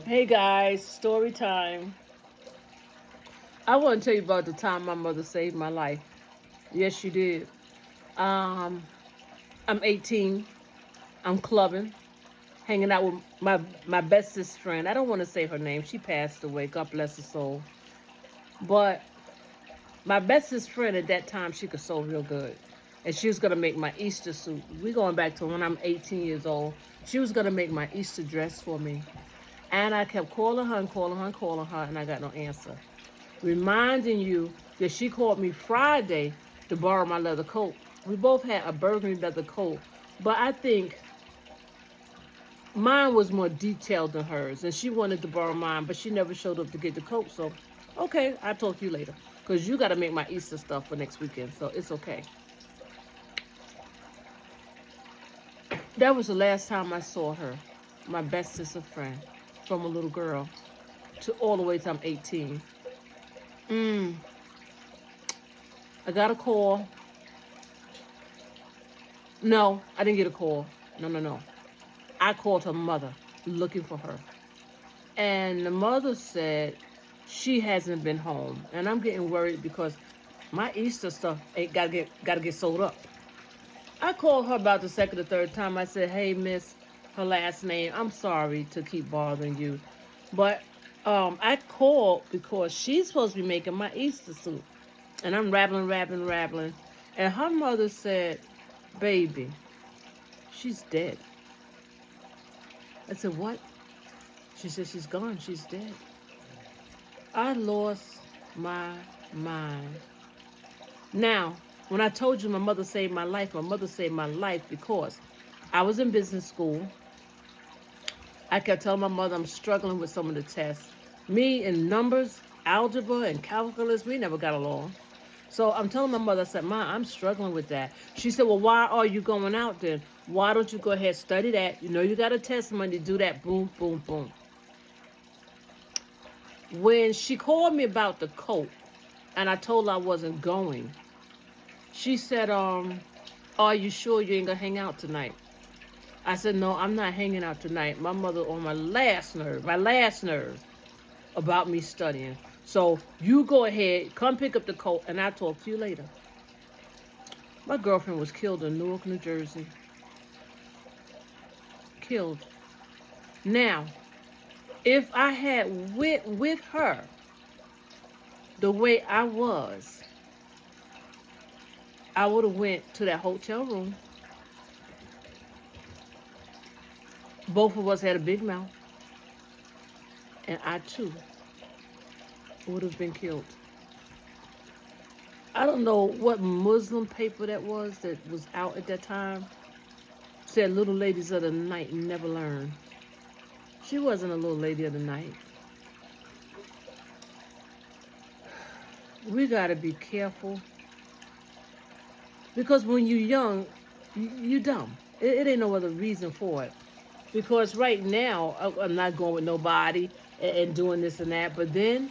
Hey guys, story time. I want to tell you about the time my mother saved my life. Yes, she did. Um, I'm 18. I'm clubbing, hanging out with my bestest friend. I don't want to say her name. She passed away. God bless her soul. But my bestest friend at that time, she could sew real good, and she was gonna make my Easter suit. We going back to when I'm 18 years old. She was gonna make my Easter dress for me, and I kept calling her and calling her and calling her, and I got no answer. Reminding you that she called me Friday to borrow my leather coat. We both had a burgundy leather coat, but I think mine was more detailed than hers, and she wanted to borrow mine, but she never showed up to get the coat. So, okay, I'll talk to you later, because you got to make my Easter stuff for next weekend, so it's okay. That was the last time I saw her, my best sister friend, from a little girl to all the way to I'm 18. Mm, I got a call. No, I didn't get a call. No, no, no. I called her mother looking for her. And the mother said she hasn't been home. And I'm getting worried because my Easter stuff ain't gotta get sold up. I called her about the second or third time. I said, "Hey, miss," her last name. "I'm sorry to keep bothering you. But I called because she's supposed to be making my Easter suit." And I'm rabbling. And her mother said, "Baby, she's dead." I said, "What?" She said, "She's gone. She's dead." I lost my mind. Now, when I told you my mother saved my mother saved my life because I was in business school. I kept telling my mother I'm struggling with some of the tests. Me and numbers, algebra, and calculus, we never got along. So I'm telling my mother, I said, "Ma, I'm struggling with that." She said, "Well, why are you going out then? Why don't you go ahead, study that? You know you got a test Monday, do that, boom, boom, boom." When she called me about the coat and I told her I wasn't going, she said, "Are you sure you ain't gonna hang out tonight?" I said, "No, I'm not hanging out tonight. My mother on my last nerve about me studying. So you go ahead, come pick up the coat, and I'll talk to you later." My girlfriend was killed in Newark, New Jersey. Killed. Now, if I had went with her the way I was, I would have went to that hotel room. Both of us had a big mouth, and I too would have been killed. I don't know what Muslim paper that was out at that time. Said little ladies of the night never learn. She wasn't a little lady of the night. We gotta be careful because when you're young, you dumb. It ain't no other reason for it. Because right now, I'm not going with nobody and doing this and that. But then,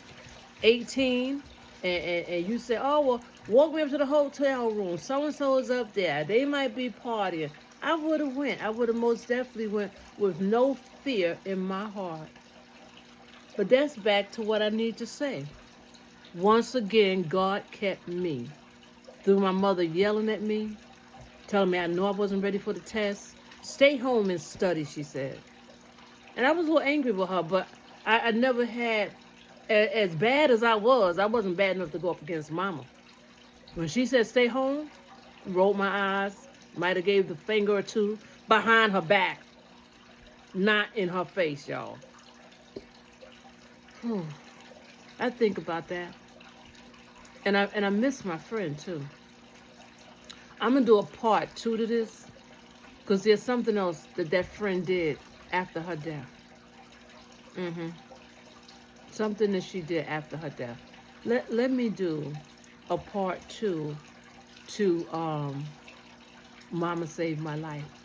18, and you say, "Oh, well, walk me up to the hotel room. So and so is up there. They might be partying." I would have went. I would have most definitely went with no fear in my heart. But that's back to what I need to say. Once again, God kept me through my mother yelling at me, telling me I knew I wasn't ready for the test. "Stay home and study," she said. And I was a little angry with her, but I never had, as bad as I wasn't bad enough to go up against mama. When she said stay home, rolled my eyes, might have gave the finger or two behind her back, not in her face, y'all. I think about that. And I miss my friend too. I'm gonna do a part two to this because there's something else that friend did after her death. hmm Something that she did after her death. Let me do a part two to Mama Saved My Life.